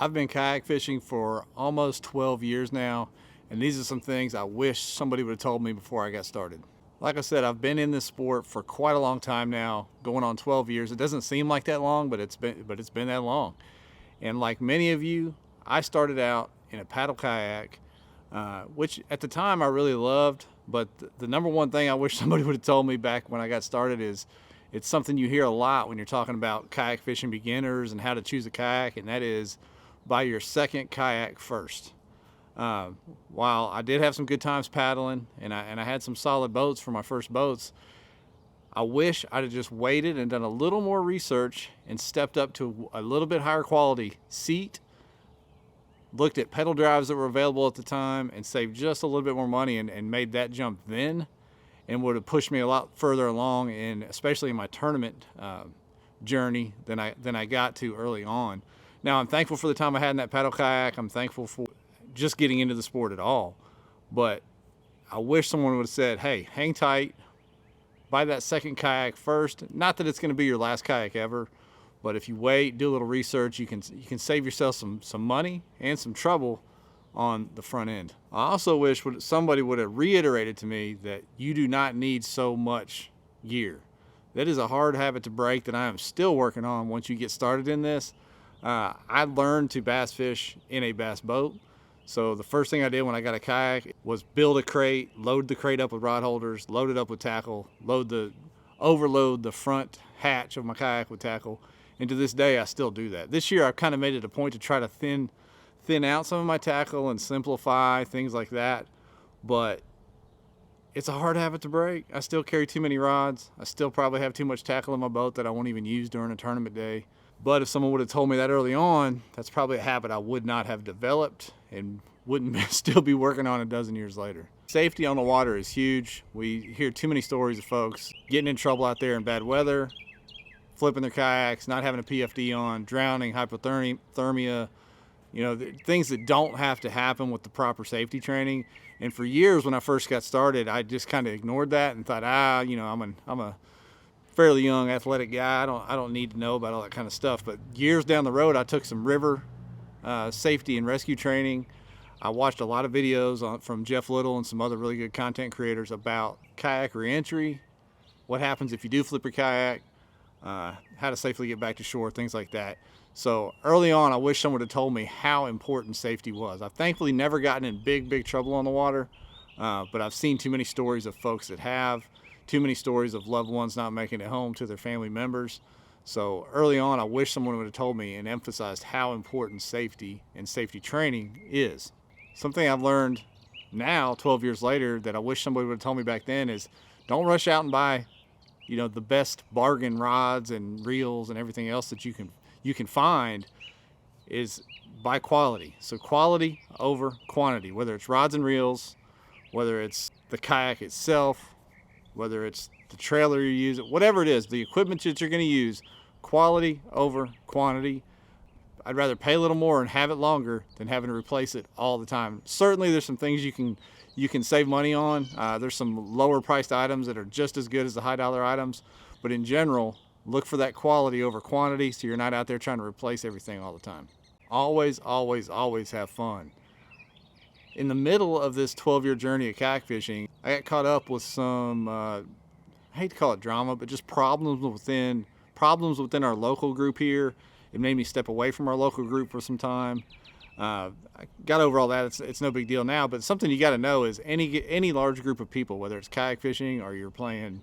I've been kayak fishing for almost 12 years now, and these are some things I wish somebody would have told me before I got started. Like I said, I've been in this sport for quite a long time now, going on 12 years. It doesn't seem like that long, but it's been that long. And like many of you, I started out in a paddle kayak, which at the time I really loved. But the number one thing I wish somebody would have told me back when I got started is it's something you hear a lot when you're talking about kayak fishing beginners and how to choose a kayak, and that is buy your second kayak first. While I did have some good times paddling and I had some solid boats for my first boats, I wish I'd have just waited and done a little more research and stepped up to a little bit higher quality seat, looked at pedal drives that were available at the time, and saved just a little bit more money and made that jump then, and would have pushed me a lot further along, in especially in my tournament journey than I got to early on. Now, I'm thankful for the time I had in that paddle kayak. I'm thankful for just getting into the sport at all. But I wish someone would have said, hey, hang tight, buy that second kayak first. Not that it's going to be your last kayak ever, but if you wait, do a little research, you can save yourself some money and some trouble on the front end. I also wish somebody would have reiterated to me that you do not need so much gear. That is a hard habit to break that I am still working on once you get started in this. I learned to bass fish in a bass boat. So the first thing I did when I got a kayak was build a crate, load the crate up with rod holders, load it up with tackle, overload the front hatch of my kayak with tackle. And to this day, I still do that. This year, I've kind of made it a point to try to thin out some of my tackle and simplify things like that. But it's a hard habit to break. I still carry too many rods. I still probably have too much tackle in my boat that I won't even use during a tournament day. But if someone would have told me that early on, that's probably a habit I would not have developed and wouldn't still be working on a dozen years later. Safety on the water is huge. We hear too many stories of folks getting in trouble out there in bad weather, flipping their kayaks, not having a PFD on, drowning, hypothermia, things that don't have to happen with the proper safety training. And for years when I first got started, I just kind of ignored that and thought, I'm a fairly young athletic guy. I don't need to know about all that kind of stuff. But years down the road, I took some river safety and rescue training. I watched a lot of videos from Jeff Little and some other really good content creators about kayak reentry, what happens if you do flip your kayak, how to safely get back to shore, things like that. So early on, I wish someone had told me how important safety was. I've thankfully never gotten in big trouble on the water, but I've seen too many stories of folks that have, too many stories of loved ones not making it home to their family members. So early on, I wish someone would have told me and emphasized how important safety and safety training is. Something I've learned now, 12 years later, that I wish somebody would have told me back then is don't rush out and buy, the best bargain rods and reels and everything else that you can find. Is buy quality. So quality over quantity, whether it's rods and reels, whether it's the kayak itself, whether it's the trailer you use, whatever it is, the equipment that you're going to use, quality over quantity. I'd rather pay a little more and have it longer than having to replace it all the time. Certainly there's some things you can save money on. There's some lower priced items that are just as good as the high dollar items, but in general, look for that quality over quantity so you're not out there trying to replace everything all the time. Always have fun. In the middle of this 12-year journey of kayak fishing, I got caught up with some, I hate to call it drama, but just problems within our local group here. It made me step away from our local group for some time. I got over all that. It's no big deal now, but something you got to know is any large group of people, whether it's kayak fishing or you're playing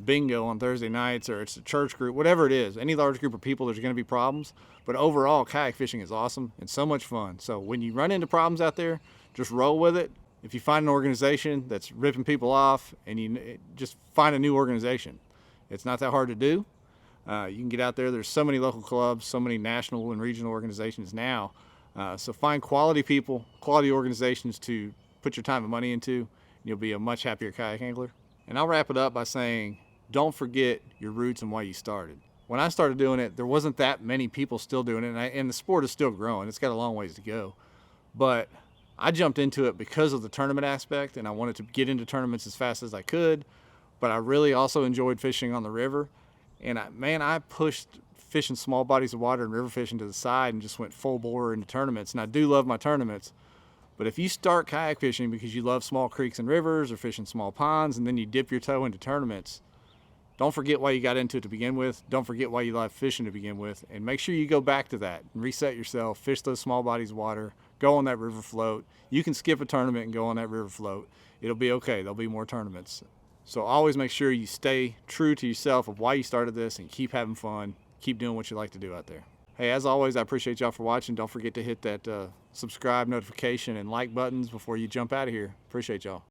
bingo on Thursday nights or it's a church group, whatever it is, any large group of people, there's going to be problems. But overall, kayak fishing is awesome and so much fun. So when you run into problems out there, just roll with it. If you find an organization that's ripping people off, and you just find a new organization. It's not that hard to do. You can get out there. There's so many local clubs, so many national and regional organizations now. So find quality people, quality organizations to put your time and money into. And you'll be a much happier kayak angler. And I'll wrap it up by saying, don't forget your roots and why you started. When I started doing it, there wasn't that many people still doing it, and the sport is still growing. It's got a long ways to go. But I jumped into it because of the tournament aspect, and I wanted to get into tournaments as fast as I could. But I really also enjoyed fishing on the river. And I pushed fishing small bodies of water and river fishing to the side and just went full bore into tournaments. And I do love my tournaments, but if you start kayak fishing because you love small creeks and rivers or fishing small ponds and then you dip your toe into tournaments, don't forget why you got into it to begin with. Don't forget why you love fishing to begin with, and make sure you go back to that and reset yourself, fish those small bodies of water, go on that river float. You can skip a tournament and go on that river float. It'll be okay. There'll be more tournaments. So always make sure you stay true to yourself of why you started this and keep having fun. Keep doing what you like to do out there. Hey, as always, I appreciate y'all for watching. Don't forget to hit that subscribe, notification, and like buttons before you jump out of here. Appreciate y'all.